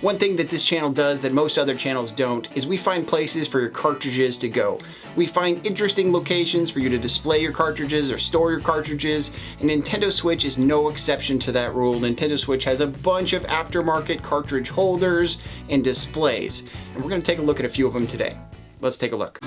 One thing that this channel does that most other channels don't is we find places for your cartridges to go. We find interesting locations for you to display your cartridges or store your cartridges, and Nintendo Switch is no exception to that rule. Nintendo Switch has a bunch of aftermarket cartridge holders and displays, and we're going to take a look at a few of them today. Let's take a look.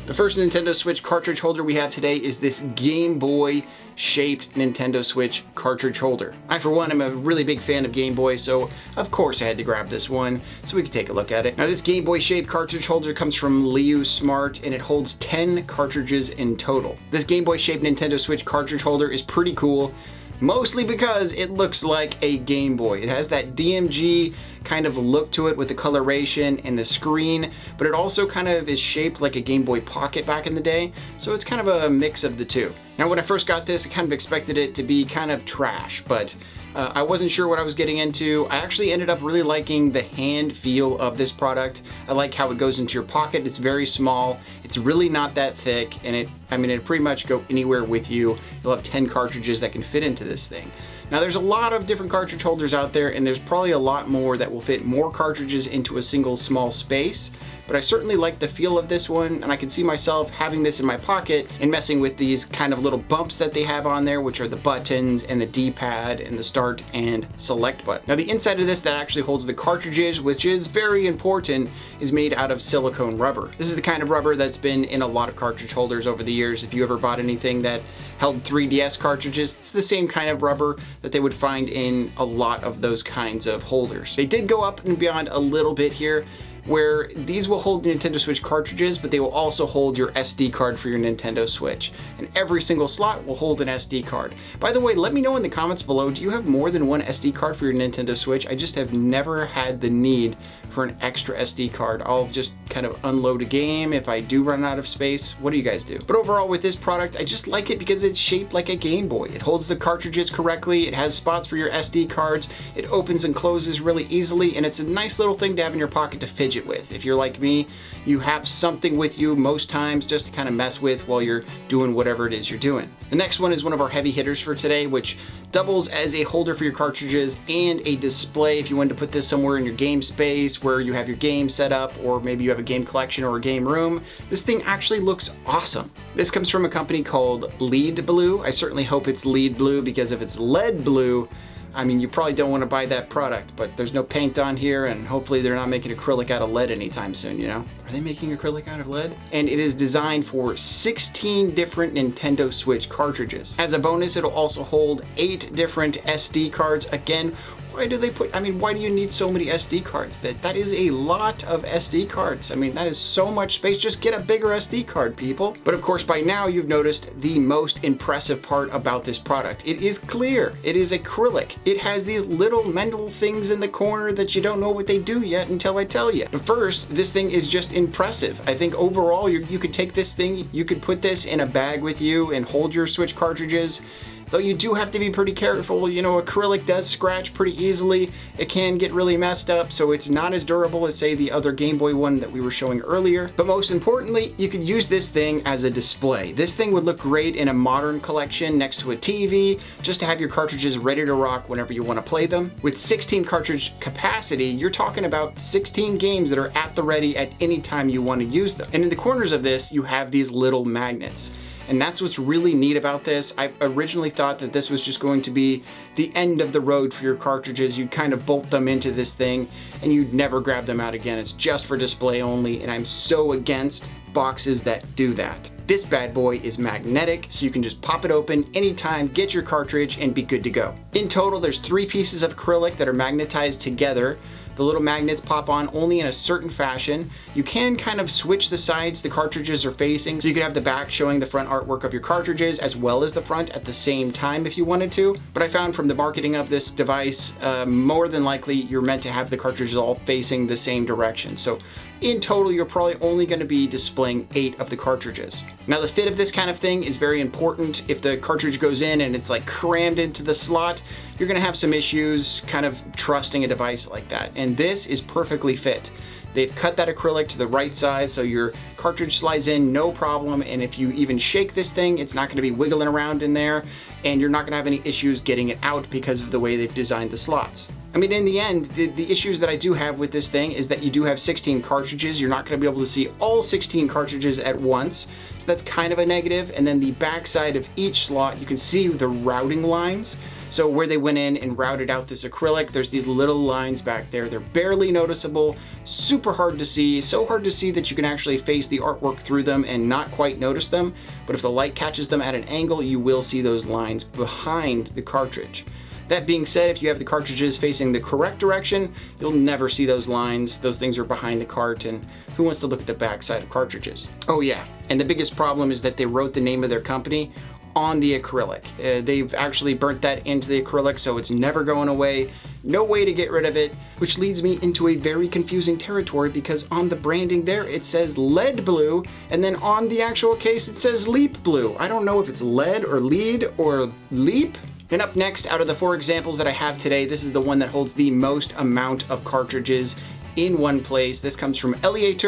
The first Nintendo Switch cartridge holder we have today is this Game Boy shaped Nintendo Switch cartridge holder. I, for one, am a really big fan of Game Boy, so of course I had to grab this one so we could take a look at it. Now, this Game Boy shaped cartridge holder comes from Liu Smart, and it holds 10 cartridges in total. This Game Boy shaped Nintendo Switch cartridge holder is pretty cool, mostly because it looks like a Game Boy. It has that DMG kind of look to it with the coloration and the screen, but it also kind of is shaped like a Game Boy Pocket back in the day, so it's kind of a mix of the two. Now, when I first got this, I kind of expected it to be kind of trash, but I wasn't sure what I was getting into. I actually ended up really liking the hand feel of this product. I like how it goes into your pocket. It's very small. It's really not that thick, and it'd pretty much go anywhere with you. You'll have 10 cartridges that can fit into this thing. Now, there's a lot of different cartridge holders out there, and there's probably a lot more that will fit more cartridges into a single small space, but I certainly like the feel of this one, and I can see myself having this in my pocket and messing with these kind of little bumps that they have on there, which are the buttons and the D-pad and the start and select button. Now, the inside of this that actually holds the cartridges, which is very important, is made out of silicone rubber. This is the kind of rubber that's been in a lot of cartridge holders over the years. If you ever bought anything that held 3DS cartridges, it's the same kind of rubber that they would find in a lot of those kinds of holders. They did go up and beyond a little bit here, where these will hold Nintendo Switch cartridges, but they will also hold your SD card for your Nintendo Switch. And every single slot will hold an SD card. By the way, let me know in the comments below, do you have more than one SD card for your Nintendo Switch? I just have never had the need for an extra SD card. I'll just kind of unload a game if I do run out of space. What do you guys do? But overall, with this product, I just like it because it's shaped like a Game Boy. It holds the cartridges correctly, it has spots for your SD cards, it opens and closes really easily, and it's a nice little thing to have in your pocket to fidget with. If you're like me, you have something with you most times just to kind of mess with while you're doing whatever it is you're doing. The next one is one of our heavy hitters for today, which doubles as a holder for your cartridges and a display if you wanted to put this somewhere in your game space where you have your game set up, or maybe you have a game collection or a game room. This thing actually looks awesome. This comes from a company called Lead Blue. I certainly hope it's Lead Blue, because if it's lead blue, I mean, you probably don't want to buy that product, but there's no paint on here, and hopefully they're not making acrylic out of lead anytime soon, you know? Are they making acrylic out of lead? And it is designed for 16 different Nintendo Switch cartridges. As a bonus, it'll also hold 8 different SD cards. Again, why do you need so many SD cards? That is a lot of SD cards. I mean, that is so much space. Just get a bigger SD card, people. But of course, by now you've noticed the most impressive part about this product. It is clear. It is acrylic. It has these little metal things in the corner that you don't know what they do yet until I tell you. But first, this thing is just impressive. I think overall, you could take this thing, you could put this in a bag with you and hold your Switch cartridges. Though you do have to be pretty careful. You know, acrylic does scratch pretty easily. It can get really messed up, so it's not as durable as, say, the other Game Boy one that we were showing earlier. But most importantly, you could use this thing as a display. This thing would look great in a modern collection next to a TV, just to have your cartridges ready to rock whenever you want to play them. With 16 cartridge capacity, you're talking about 16 games that are at the ready at any time you want to use them. And in the corners of this, you have these little magnets. And that's what's really neat about this. I originally thought that this was just going to be the end of the road for your cartridges. You'd kind of bolt them into this thing and you'd never grab them out again. It's just for display only, and I'm so against boxes that do that. This bad boy is magnetic, so you can just pop it open anytime, get your cartridge, and be good to go. In total, there's 3 pieces of acrylic that are magnetized together. The little magnets pop on only in a certain fashion. You can kind of switch the sides the cartridges are facing, so you could have the back showing the front artwork of your cartridges as well as the front at the same time if you wanted to. But I found from the marketing of this device, more than likely you're meant to have the cartridges all facing the same direction. So in total you're probably only going to be displaying 8 of the cartridges. Now the fit of this kind of thing is very important. If the cartridge goes in and it's like crammed into the slot, you're going to have some issues kind of trusting a device like that. And this is perfectly fit. They've cut that acrylic to the right size so your cartridge slides in no problem, and if you even shake this thing, it's not going to be wiggling around in there, and you're not going to have any issues getting it out because of the way they've designed the slots. I mean, in the end, the issues that I do have with this thing is that you do have 16 cartridges. You're not going to be able to see all 16 cartridges at once, so that's kind of a negative. And then the back side of each slot, you can see the routing lines. So where they went in and routed out this acrylic, there's these little lines back there. They're barely noticeable, super hard to see, so hard to see that you can actually face the artwork through them and not quite notice them. But if the light catches them at an angle, you will see those lines behind the cartridge. That being said, if you have the cartridges facing the correct direction, you'll never see those lines. Those things are behind the cart, and who wants to look at the back side of cartridges? Oh yeah, and the biggest problem is that they wrote the name of their company on the acrylic. They've actually burnt that into the acrylic, so it's never going away. No way to get rid of it, which leads me into a very confusing territory because on the branding there it says lead blue, and then on the actual case it says leap blue. I don't know if it's lead or lead or leap. And up next, out of the 4 examples that I have today, this is the one that holds the most amount of cartridges in one place. This comes from Elliott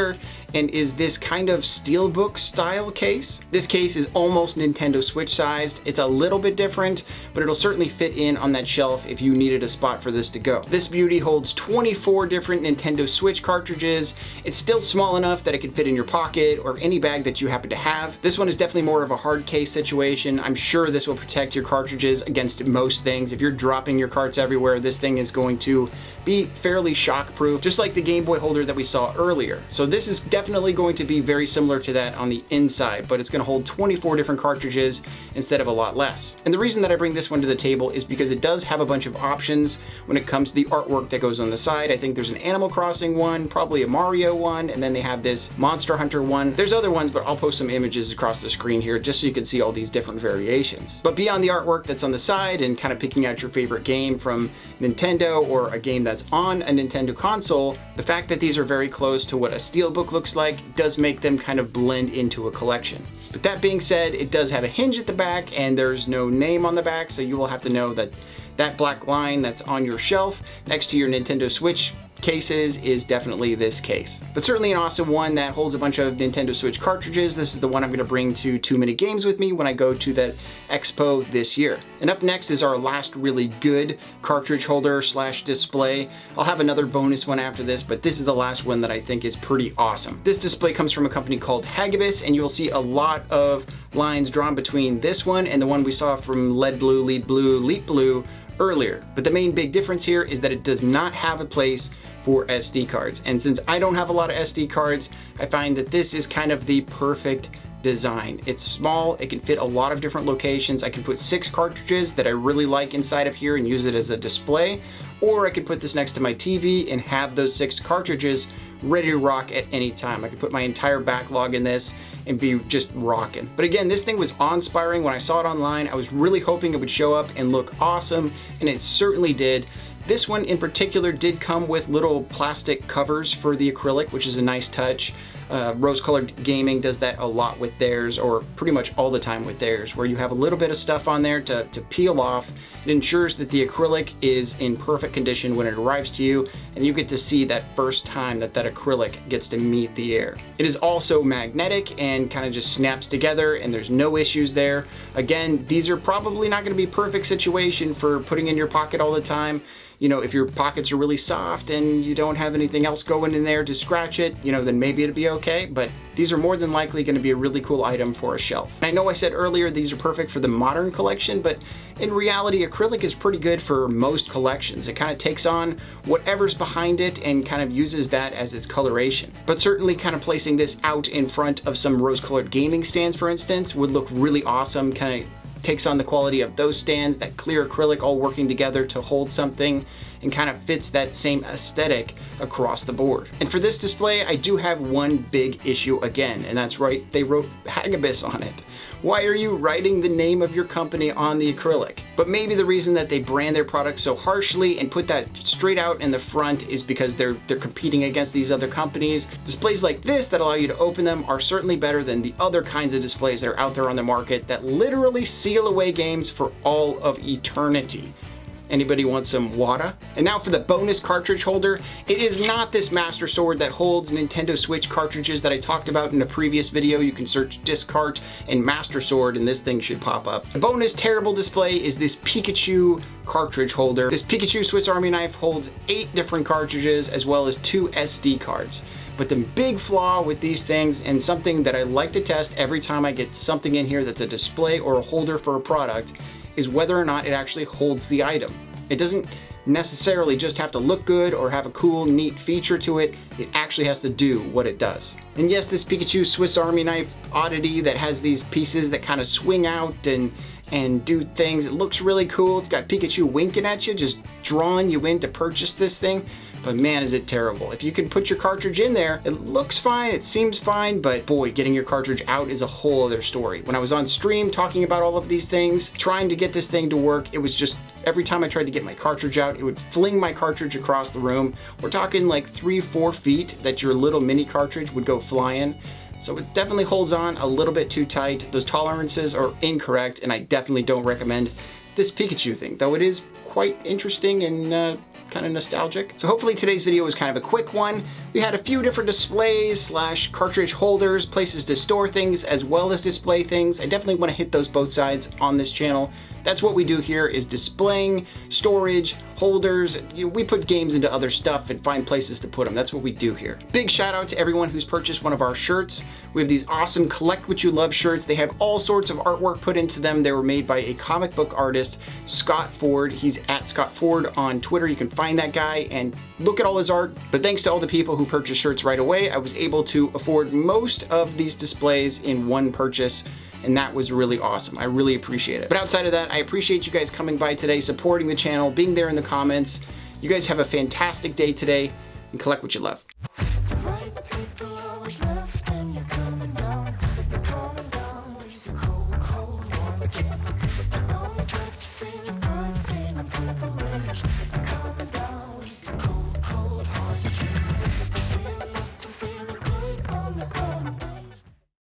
and is this kind of steelbook style case. This case is almost Nintendo Switch sized. It's a little bit different, but it'll certainly fit in on that shelf if you needed a spot for this to go. This beauty holds 24 different Nintendo Switch cartridges. It's still small enough that it can fit in your pocket or any bag that you happen to have. This one is definitely more of a hard case situation. I'm sure this will protect your cartridges against most things. If you're dropping your carts everywhere, this thing is going to be fairly shock-proof, just like the Game Boy holder that we saw earlier. So this is definitely going to be very similar to that on the inside, but it's going to hold 24 different cartridges instead of a lot less. And the reason that I bring this one to the table is because it does have a bunch of options when it comes to the artwork that goes on the side. I think there's an Animal Crossing one, probably a Mario one, and then they have this Monster Hunter one. There's other ones, but I'll post some images across the screen here just so you can see all these different variations. But beyond the artwork that's on the side and kind of picking out your favorite game from Nintendo or a game that's on a Nintendo console, the fact that these are very close to what a steelbook looks like does make them kind of blend into a collection. But that being said, it does have a hinge at the back and there's no name on the back, so you will have to know that that black line that's on your shelf next to your Nintendo Switch cases is definitely this case. But certainly an awesome one that holds a bunch of Nintendo Switch cartridges. This is the one I'm going to bring to 2 Minute Games with me when I go to that expo this year. And up next is our last really good cartridge holder slash display. I'll have another bonus one after this, but this is the last one that I think is pretty awesome. This display comes from a company called Hagibus, and you'll see a lot of lines drawn between this one and the one we saw from Lead Blue, Lead Blue, Leap Blue earlier. But the main big difference here is that it does not have a place for SD cards. And since I don't have a lot of SD cards, I find that this is kind of the perfect design. It's small, it can fit a lot of different locations. I can put 6 cartridges that I really like inside of here and use it as a display, or I could put this next to my TV and have those 6 cartridges ready to rock at any time. I could put my entire backlog in this and be just rocking. But again, this thing was awe-inspiring. When I saw it online, I was really hoping it would show up and look awesome, and it certainly did. This one in particular did come with little plastic covers for the acrylic, which is a nice touch. Rose Colored Gaming does that a lot with theirs, or pretty much all the time with theirs, where you have a little bit of stuff on there to peel off. It ensures that the acrylic is in perfect condition when it arrives to you, and you get to see that first time that that acrylic gets to meet the air. It is also magnetic and kind of just snaps together, and there's no issues there. Again, these are probably not going to be perfect situation for putting in your pocket all the time. You know, if your pockets are really soft and you don't have anything else going in there to scratch it, you know, then maybe it'd be okay, but these are more than likely going to be a really cool item for a shelf. And I know I said earlier these are perfect for the modern collection, but in reality, acrylic is pretty good for most collections. It kind of takes on whatever's behind it and kind of uses that as its coloration. But certainly kind of placing this out in front of some rose-colored gaming stands, for instance, would look really awesome. Kind of takes on the quality of those stands, that clear acrylic all working together to hold something, and kind of fits that same aesthetic across the board. And for this display, I do have one big issue again, and that's right, they wrote Hagibus on it, Why are you writing the name of your company on the acrylic? But maybe the reason that they brand their products so harshly and put that straight out in the front is because they're competing against these other companies. Displays like this that allow you to open them are certainly better than the other kinds of displays that are out there on the market that literally seal away games for all of eternity. Anybody want some water? And now for the bonus cartridge holder. It is not this Master Sword that holds Nintendo Switch cartridges that I talked about in a previous video. You can search Disc Cart and Master Sword and this thing should pop up. The bonus terrible display is this Pikachu cartridge holder. This Pikachu Swiss Army knife holds 8 different cartridges as well as 2 SD cards. But the big flaw with these things, and something that I like to test every time I get something in here that's a display or a holder for a product, is whether or not it actually holds the item. It doesn't necessarily just have to look good or have a cool, neat feature to it. It actually has to do what it does. And yes, this Pikachu Swiss Army knife oddity that has these pieces that kind of swing out and do things, it looks really cool. It's got Pikachu winking at you, just drawing you in to purchase this thing. But man, is it terrible. If you can put your cartridge in there, it looks fine, it seems fine, but boy, getting your cartridge out is a whole other story. When I was on stream talking about all of these things, trying to get this thing to work, it was just, every time I tried to get my cartridge out, it would fling my cartridge across the room. We're talking like 3-4 feet that your little mini cartridge would go flying. So it definitely holds on a little bit too tight. Those tolerances are incorrect, and I definitely don't recommend this Pikachu thing, though it is quite interesting and kind of nostalgic. So hopefully today's video was kind of a quick one. We had a few different displays / cartridge holders, places to store things as well as display things. I definitely want to hit those both sides on this channel. That's what we do here, is displaying, storage, holders. We put games into other stuff and find places to put them. That's what we do here. Big shout out to everyone who's purchased one of our shirts. We have these awesome Collect What You Love shirts. They have all sorts of artwork put into them. They were made by a comic book artist, Scott Ford. He's at Scott Ford on Twitter. You can find that guy and look at all his art. But thanks to all the people who purchased shirts right away, I was able to afford most of these displays in one purchase. And that was really awesome. I really appreciate it. But outside of that, I appreciate you guys coming by today, supporting the channel, being there in the comments. You guys have a fantastic day today, and collect what you love.